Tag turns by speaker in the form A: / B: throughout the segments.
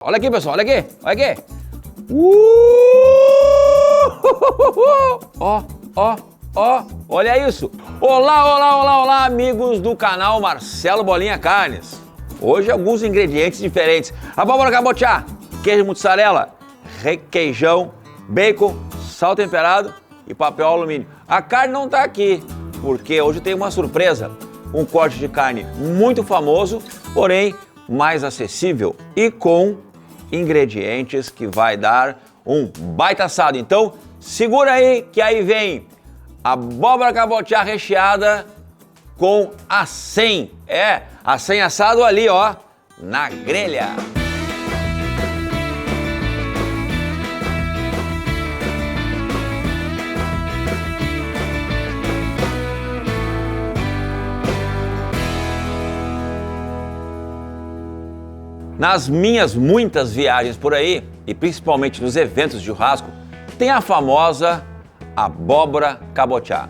A: Olha aqui, pessoal, olha aqui, olha aqui. Ó, olha isso. Olá, amigos do canal Marcelo Bolinha Carnes. Hoje alguns ingredientes diferentes. Abóbora cabotiá, queijo mussarela, requeijão, bacon, sal temperado e papel alumínio. A carne não tá aqui, porque hoje tem uma surpresa. Um corte de carne muito famoso, porém mais acessível e com ingredientes que vai dar um baita assado. Então, segura aí que aí vem abóbora cabotiá recheada com acém. Acém assado ali, ó, na grelha. Nas minhas muitas viagens por aí, e principalmente nos eventos de churrasco, tem a famosa abóbora cabotiá.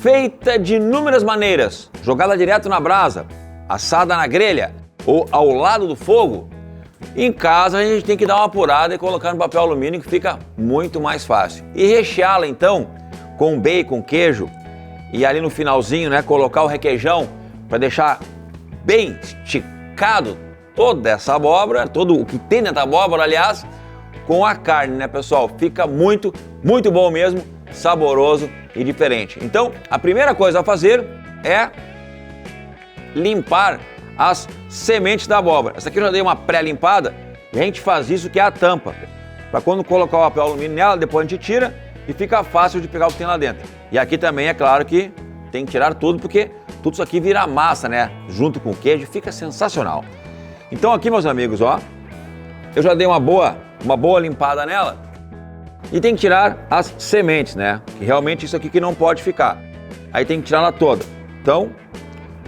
A: Feita de inúmeras maneiras, jogada direto na brasa, assada na grelha ou ao lado do fogo. Em casa a gente tem que dar uma apurada e colocar no papel alumínio que fica muito mais fácil. E recheá-la então com bacon, queijo e ali no finalzinho, né, colocar o requeijão para deixar bem esticado toda essa abóbora, todo o que tem dentro da abóbora, aliás, com a carne, né, pessoal? Fica muito bom mesmo, saboroso e diferente. Então, a primeira coisa a fazer é limpar as sementes da abóbora. Essa aqui eu já dei uma pré-limpada e a gente faz isso que é a tampa. Para quando colocar o papel alumínio nela, depois a gente tira e fica fácil de pegar o que tem lá dentro. E aqui também é claro que tem que tirar tudo, porque tudo isso aqui vira massa, né? Junto com o queijo, fica sensacional. Então aqui, meus amigos, ó, eu já dei uma boa limpada nela e tem que tirar as sementes, né? Que realmente isso aqui que não pode ficar. Aí tem que tirar ela toda. Então,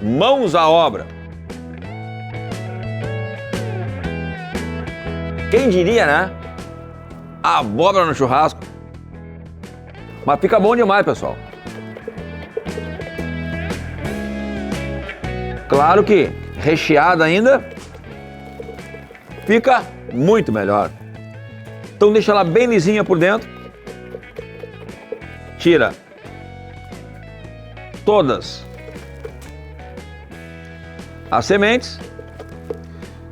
A: mãos à obra. Quem diria, né? A abóbora no churrasco. Mas fica bom demais, pessoal. Claro que recheada ainda fica muito melhor. Então deixa ela bem lisinha por dentro. Tira todas as sementes,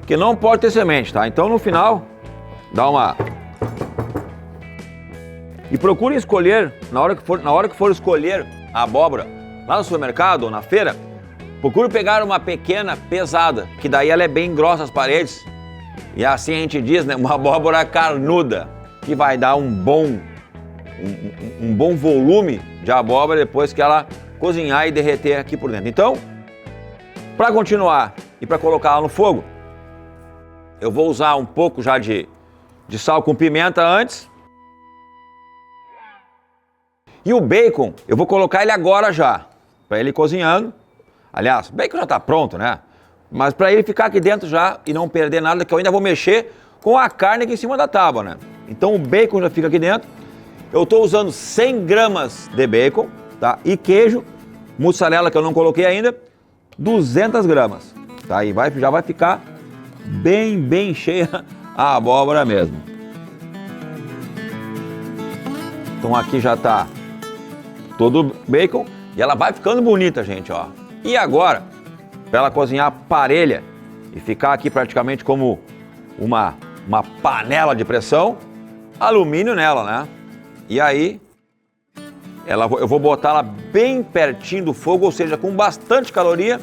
A: que não pode ter semente, tá? Então no final dá uma... E procure escolher, na hora que for escolher a abóbora lá no supermercado ou na feira, procure pegar uma pequena pesada, que daí ela é bem grossa as paredes. E assim a gente diz, né, uma abóbora carnuda, que vai dar um bom volume de abóbora depois que ela cozinhar e derreter aqui por dentro. Então, para continuar e para colocar ela no fogo, eu vou usar um pouco já de sal com pimenta antes. E o bacon, eu vou colocar ele agora já, para ele ir cozinhando. Aliás, o bacon já está pronto, né? Mas para ele ficar aqui dentro já e não perder nada, que eu ainda vou mexer com a carne aqui em cima da tábua, né? Então o bacon já fica aqui dentro. Eu estou usando 100 gramas de bacon, tá? E queijo, mussarela que eu não coloquei ainda, 200 gramas, tá? E já vai ficar bem cheia a abóbora mesmo. Então aqui já está todo o bacon e ela vai ficando bonita, gente, ó. E agora, para ela cozinhar parelha e ficar aqui praticamente como uma panela de pressão, alumínio nela, né? E aí, eu vou botar ela bem pertinho do fogo, ou seja, com bastante caloria,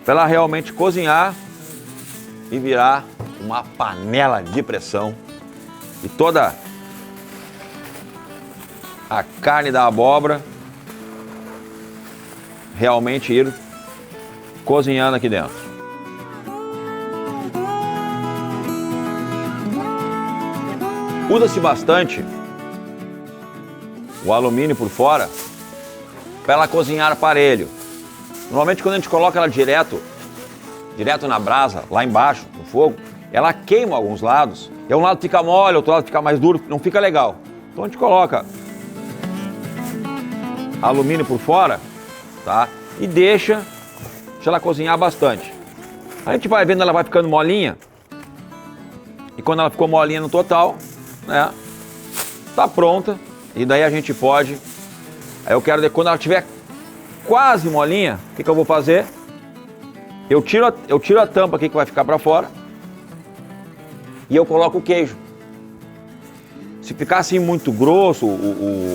A: para ela realmente cozinhar e virar uma panela de pressão. E toda a carne da abóbora realmente ir cozinhando aqui dentro. Usa-se bastante o alumínio por fora para ela cozinhar parelho. Normalmente quando a gente coloca ela direto na brasa, lá embaixo, no fogo, ela queima alguns lados. E um lado fica mole, outro lado fica mais duro, não fica legal. Então a gente coloca alumínio por fora, tá? E deixa ela cozinhar bastante. A gente vai vendo, ela vai ficando molinha. E quando ela ficou molinha no total, né, tá pronta. E daí a gente pode... Aí eu quero, quando ela estiver quase molinha, o que eu vou fazer? Eu tiro a tampa aqui que vai ficar para fora e eu coloco o queijo. Se ficar assim muito grosso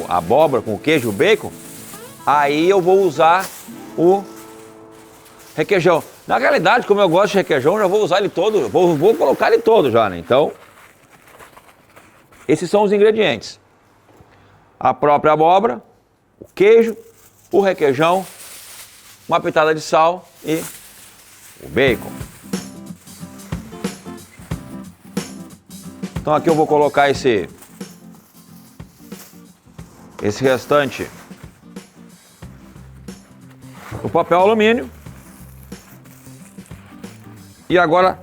A: a abóbora com o queijo e o bacon, aí eu vou usar o requeijão. Na realidade, como eu gosto de requeijão, eu já vou usar ele todo, vou colocar ele todo já, né? Então, esses são os ingredientes. A própria abóbora, o queijo, o requeijão, uma pitada de sal e o bacon. Então aqui eu vou colocar esse restante no papel alumínio. E agora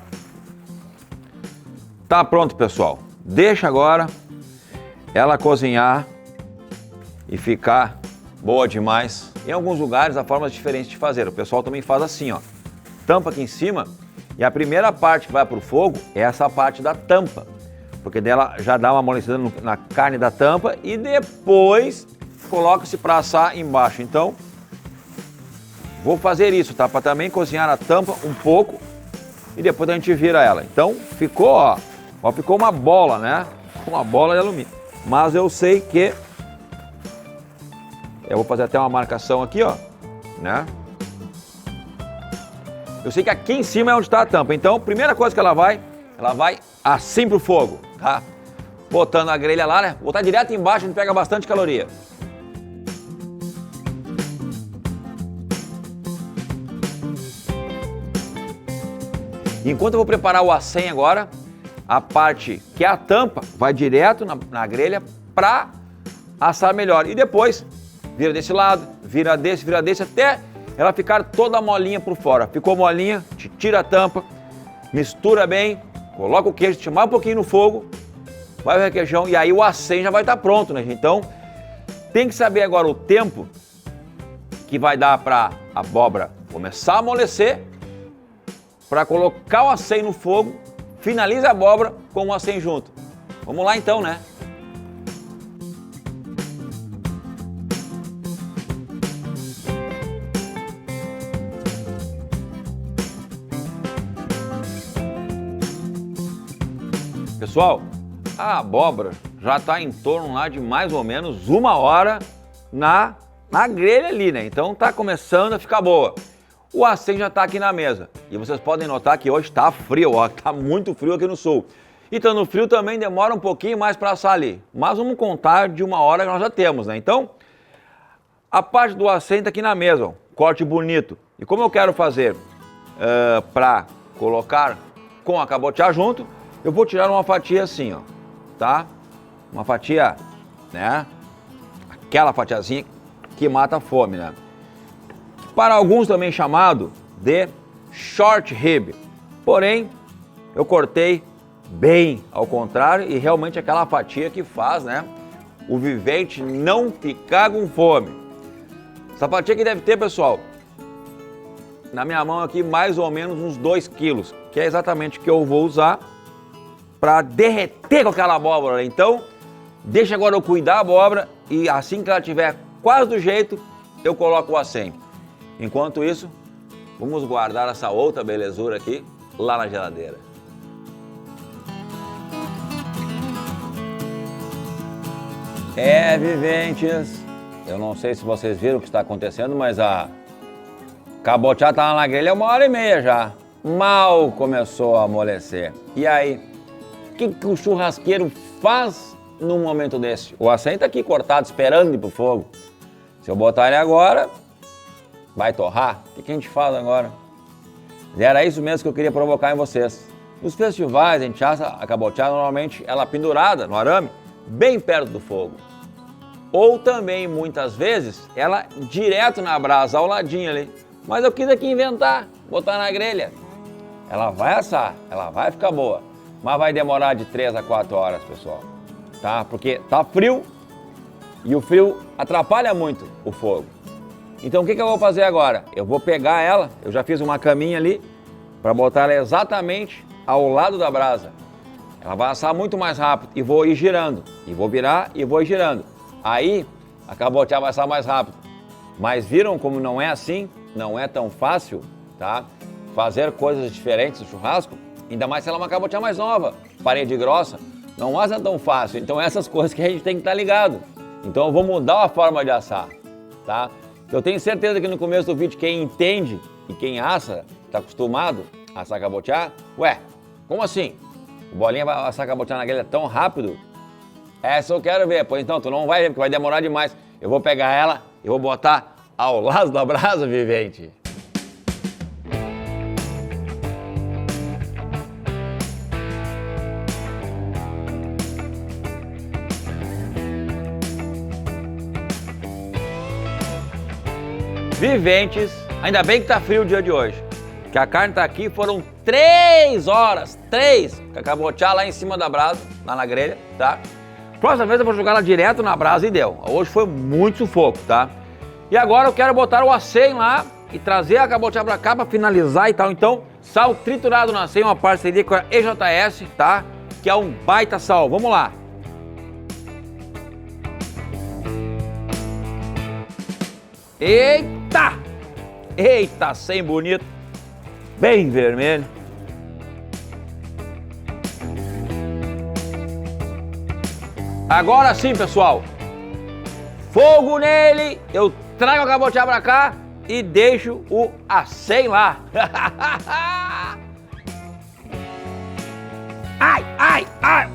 A: tá pronto, pessoal. Deixa agora ela cozinhar e ficar boa demais. Em alguns lugares há formas diferentes de fazer. O pessoal também faz assim, ó. Tampa aqui em cima e a primeira parte que vai para o fogo é essa parte da tampa. Porque dela já dá uma amolecida na carne da tampa e depois coloca-se para assar embaixo. Então, vou fazer isso, tá? Para também cozinhar a tampa um pouco e depois a gente vira ela. Então, ficou, ó, ficou uma bola, né? Uma bola de alumínio. Mas eu sei que eu vou fazer até uma marcação aqui, ó, né? Eu sei que aqui em cima é onde está a tampa. Então, a primeira coisa que ela vai assim pro fogo, tá? Botando a grelha lá, né? Botar direto embaixo, a gente pega bastante caloria. Enquanto eu vou preparar o acém agora, a parte que é a tampa vai direto na grelha para assar melhor. E depois, vira desse lado, vira desse, até ela ficar toda molinha por fora. Ficou molinha, tira a tampa, mistura bem, coloca o queijo, chamar um pouquinho no fogo, vai o requeijão e aí o acém já vai estar pronto, né, gente? Então, tem que saber agora o tempo que vai dar para a abóbora começar a amolecer, para colocar o acém no fogo, finaliza a abóbora com o acém junto. Vamos lá então, né? Pessoal, a abóbora já está em torno lá de mais ou menos 1 hora na grelha ali, né? Então tá começando a ficar boa. O acém já está aqui na mesa. E vocês podem notar que hoje está frio, ó, tá muito frio aqui no sul. E estando frio também demora um pouquinho mais para assar ali. Mas vamos contar de 1 hora que nós já temos, né? Então, a parte do acém está aqui na mesa, ó, corte bonito. E como eu quero fazer para colocar com a cabotiá junto, eu vou tirar uma fatia assim, ó, tá? Uma fatia, né? Aquela fatiazinha que mata a fome, né? Para alguns também chamado de short rib. Porém, eu cortei bem ao contrário e realmente aquela fatia que faz, né, o vivente não ficar com fome. Essa fatia que deve ter, pessoal, na minha mão aqui mais ou menos uns 2 quilos, que é exatamente o que eu vou usar para derreter com aquela abóbora. Então, deixa agora eu cuidar da abóbora e assim que ela estiver quase do jeito, eu coloco o acém. Enquanto isso, vamos guardar essa outra belezura aqui lá na geladeira. Viventes, eu não sei se vocês viram o que está acontecendo, mas a cabotiá está na grelha 1h30 já. Mal começou a amolecer. E aí, o que o churrasqueiro faz num momento desse? O acém está aqui cortado, esperando ir pro fogo. Se eu botar ele agora, vai torrar? O que a gente faz agora? Era isso mesmo que eu queria provocar em vocês. Nos festivais, a gente assa a cabotiá, normalmente ela pendurada no arame, bem perto do fogo. Ou também, muitas vezes, ela direto na brasa, ao ladinho ali. Mas eu quis aqui inventar, botar na grelha. Ela vai assar, ela vai ficar boa, mas vai demorar de 3 a 4 horas, pessoal. Tá? Porque tá frio e o frio atrapalha muito o fogo. Então o que eu vou fazer agora? Eu vou pegar ela, eu já fiz uma caminha ali, para botar ela exatamente ao lado da brasa. ela vai assar muito mais rápido e vou ir girando. E vou virar e vou ir girando. Aí a cabotiá vai assar mais rápido. Mas viram como não é assim? Não é tão fácil, tá? Fazer coisas diferentes no churrasco, ainda mais se ela é uma cabotiá mais nova, parede grossa, não assa tão fácil. Então essas coisas que a gente tem que estar ligado. Então eu vou mudar a forma de assar, tá? Eu tenho certeza que no começo do vídeo quem entende e quem assa, está acostumado a assar cabotiá, ué, como assim? O Bolinha vai assar cabotiá na grelha tão rápido? Essa eu quero ver. Pois então, tu não vai ver, porque vai demorar demais. Eu vou pegar ela e vou botar ao lado da brasa, vivente. Viventes, ainda bem que tá frio o dia de hoje. Que a carne tá aqui, foram 3 horas, 3, com a cabotiá lá em cima da brasa, lá na grelha, tá? Próxima vez eu vou jogar ela direto na brasa e deu. Hoje foi muito sufoco, tá? E agora eu quero botar o acém lá e trazer a cabotiá pra cá pra finalizar e tal. Então, sal triturado no acém, uma parceria com a EJS, tá? Que é um baita sal. Vamos lá. Eita! Eita, acém bonito. Bem vermelho. Agora sim, pessoal. Fogo nele. Eu trago a cabotiá pra cá e deixo o acém lá. Ai, ai, ai.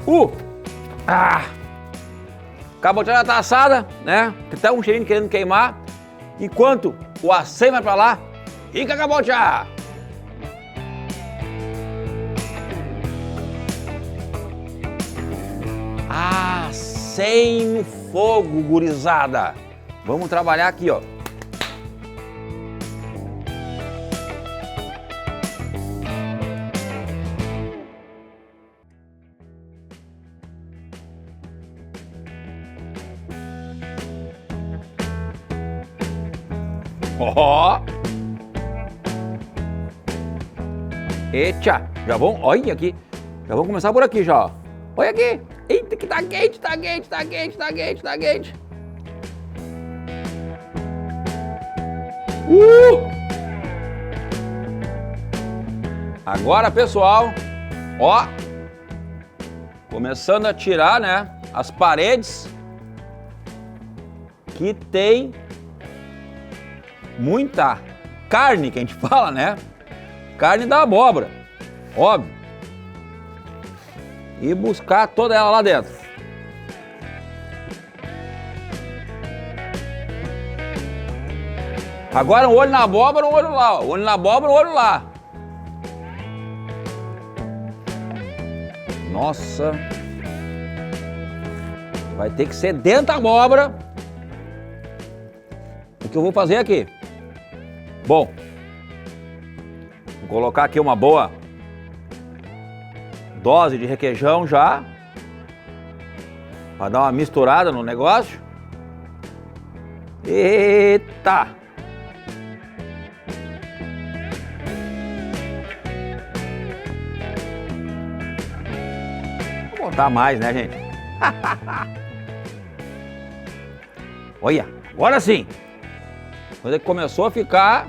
A: Cabotiá já tá assada, né? Tem até um cheirinho querendo queimar. Enquanto o acém vai pra lá, fica a cabotiá. Acém no fogo, gurizada. Vamos trabalhar aqui, ó. Ó! Eita! Já vão, olha aqui. Já vamos começar por aqui já, ó. Olha aqui. Eita, que tá quente, tá quente, tá quente, tá quente, tá quente. Agora, pessoal, ó, começando a tirar, né, as paredes que tem muita carne, que a gente fala, né? Carne da abóbora, óbvio. E buscar toda ela lá dentro. Agora um olho na abóbora, um olho lá, ó. Um olho na abóbora, um olho lá. Nossa. Vai ter que ser dentro da abóbora. O que eu vou fazer aqui? Bom, vou colocar aqui uma boa dose de requeijão já, para dar uma misturada no negócio. Eita! Vou botar mais, né, gente? Olha, agora sim! Quando começou a ficar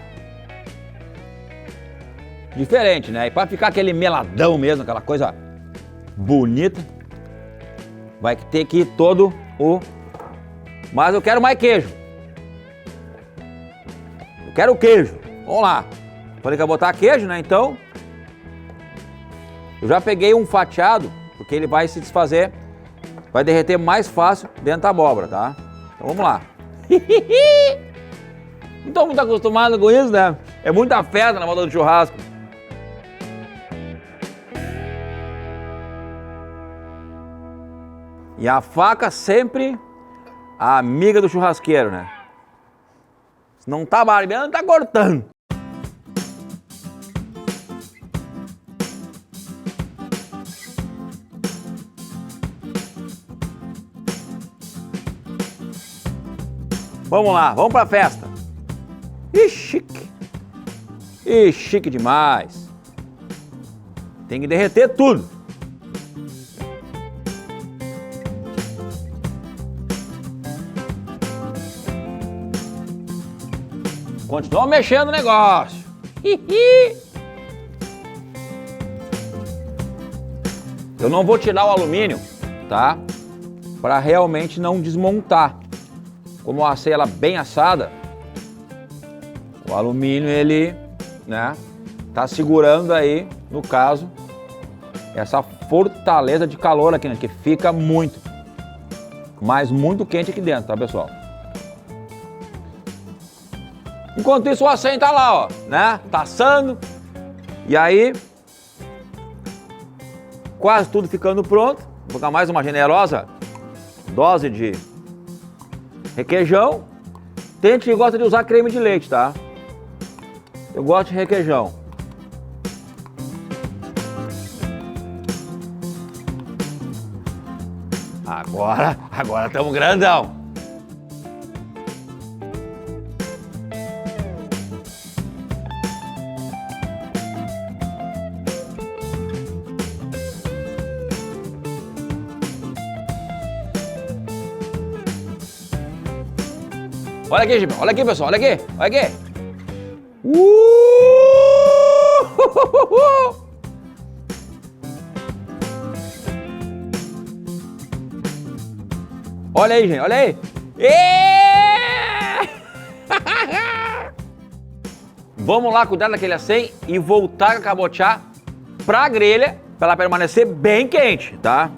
A: diferente, né? E para ficar aquele meladão mesmo, aquela coisa bonita, vai ter que ir todo o... Mas eu quero mais queijo. Eu quero queijo. Vamos lá. Falei que ia botar queijo, né? Então, eu já peguei um fatiado, porque ele vai se desfazer, vai derreter mais fácil dentro da abóbora, tá? Então vamos lá. Não estou muito acostumado com isso, né? É muita festa na volta do churrasco. E a faca sempre a amiga do churrasqueiro, né? Se não tá barbeando, tá cortando. Vamos lá, vamos pra festa. Ih, chique. Ih, chique demais. Tem que derreter tudo. Continua mexendo no negócio. Eu não vou tirar o alumínio, tá? Para realmente não desmontar. Como eu assei ela bem assada, o alumínio ele, né, tá segurando aí, no caso, essa fortaleza de calor aqui, né, que fica muito, mas muito quente aqui dentro, tá, pessoal? Enquanto isso o acém tá lá, ó, né, tá assando, e aí, quase tudo ficando pronto. Vou colocar mais uma generosa dose de requeijão. Tem gente que gosta de usar creme de leite, tá? Eu gosto de requeijão. Agora estamos grandão. Olha aqui, Gibão. Olha aqui, pessoal. Olha aqui. Olha aqui. Olha aí, gente. Olha aí. Vamos lá cuidar daquele acém e voltar a cabochar pra grelha, pra ela permanecer bem quente, tá?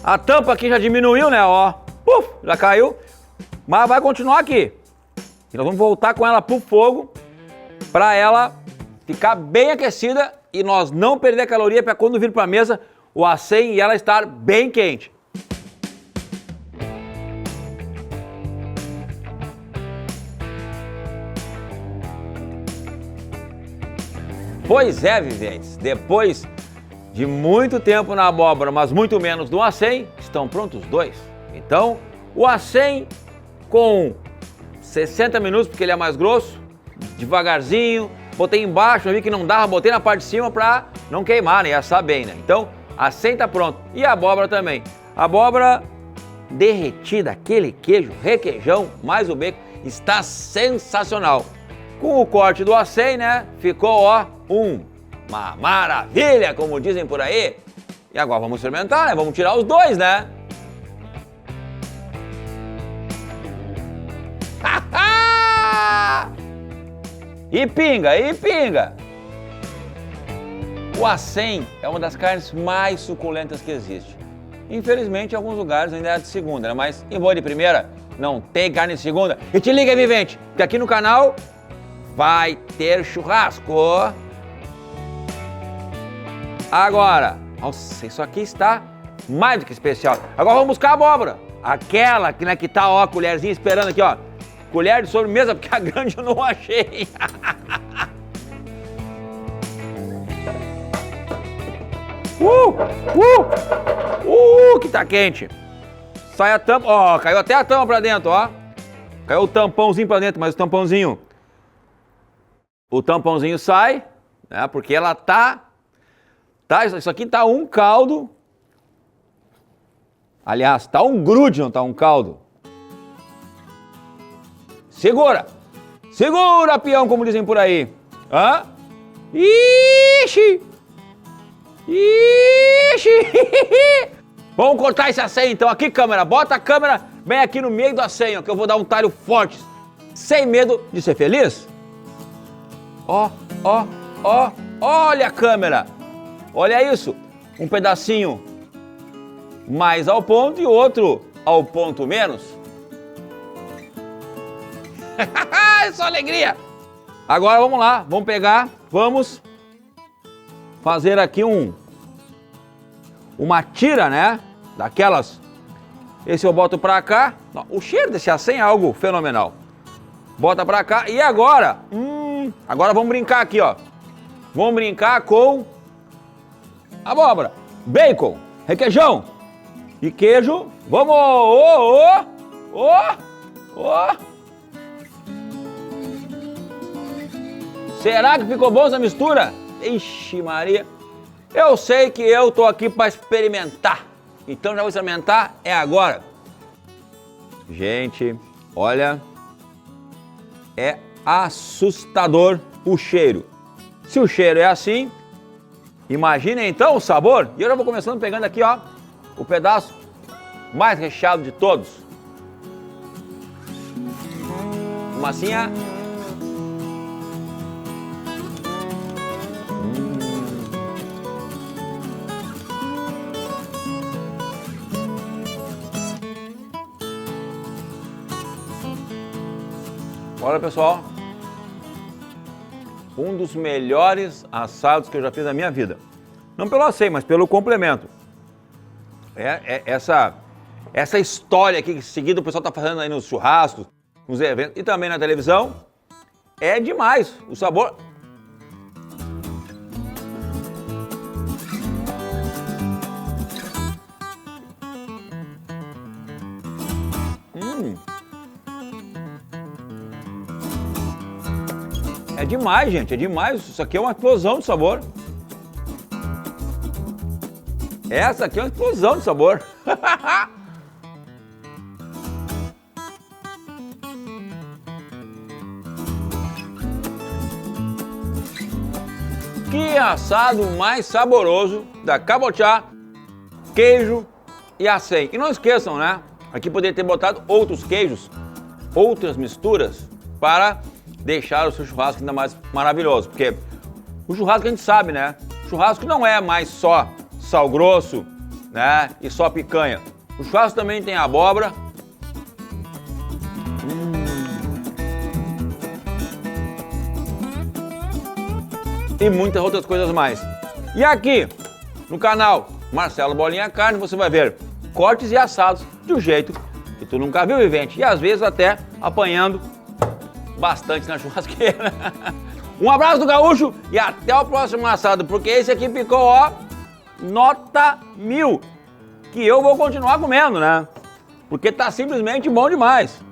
A: A tampa aqui já diminuiu, né? Ó. Puf, já caiu. Mas vai continuar aqui. E nós vamos voltar com ela pro fogo para ela ficar bem aquecida e nós não perder a caloria para quando vir para a mesa o acém e ela estar bem quente. Pois é, viventes, depois de muito tempo na abóbora, mas muito menos no acém, estão prontos os dois. Então, o acém com 60 minutos, porque ele é mais grosso, devagarzinho, botei embaixo, eu vi que não dava, botei na parte de cima pra não queimar, né, e assar bem, né? Então, acém tá pronto. E a abóbora também. A abóbora derretida, aquele queijo, requeijão, mais o bacon, está sensacional. Com o corte do acém, né, ficou, ó, uma maravilha, como dizem por aí. E agora vamos experimentar, né? Vamos tirar os dois, né? E pinga, e pinga! O acém é uma das carnes mais suculentas que existe. Infelizmente, em alguns lugares ainda é de segunda, né? Mas em boi de primeira, não tem carne de segunda. E te liga, vivente, que aqui no canal vai ter churrasco. Agora, nossa, isso aqui está mais do que especial. Agora vamos buscar a abóbora. Aquela que, né, que tá, ó, a colherzinha esperando aqui, ó. Colher de sobremesa, porque a grande eu não achei. Que tá quente. Sai a tampa, ó, caiu até a tampa pra dentro, ó. Caiu o tampãozinho pra dentro, mas o tampãozinho sai, né, porque ela tá, isso aqui tá um caldo. Aliás, tá um grude, não tá um caldo. Segura! Segura, peão, como dizem por aí. Hã? Ixi! Ixi! Vamos cortar esse acém, então. Aqui, câmera. Bota a câmera bem aqui no meio do acém, ó, que eu vou dar um talho forte. Sem medo de ser feliz. Ó, ó, ó. Olha a câmera. Olha isso. Um pedacinho mais ao ponto e outro ao ponto menos. Só alegria! Agora vamos lá, vamos pegar, vamos fazer aqui uma tira, né? Daquelas. Esse eu boto pra cá. O cheiro desse acém é algo fenomenal. Bota pra cá e agora, agora vamos brincar aqui, ó. Vamos brincar com abóbora, bacon, requeijão e queijo. Vamos! Será que ficou bom essa mistura? Ixi, Maria. Eu sei que eu tô aqui para experimentar. Então já vou experimentar, é agora. Gente, olha, é assustador o cheiro. Se o cheiro é assim, imagine então o sabor. E eu já vou começando pegando aqui, ó, o pedaço mais recheado de todos. Massinha. Olha, pessoal, um dos melhores assados que eu já fiz na minha vida. Não pelo asseio, mas pelo complemento. Essa história aqui que seguida o pessoal está fazendo aí nos churrascos, nos eventos e também na televisão, é demais. O sabor... É demais, gente, é demais. Isso aqui é uma explosão de sabor. Essa aqui é uma explosão de sabor. Que assado mais saboroso da Cabotiá, queijo e acém. E não esqueçam, né? Aqui poderia ter botado outros queijos, outras misturas para deixar o seu churrasco ainda mais maravilhoso. Porque o churrasco a gente sabe, né? O churrasco não é mais só sal grosso, né? E só picanha. O churrasco também tem abóbora. E muitas outras coisas mais. E aqui, no canal Marcelo Bolinha Carne, você vai ver cortes e assados de um jeito que tu nunca viu, vivente. E às vezes até apanhando bastante na churrasqueira. Um abraço do Gaúcho e até o próximo assado, porque esse aqui ficou, ó, nota 1000. Que eu vou continuar comendo, né? Porque tá simplesmente bom demais.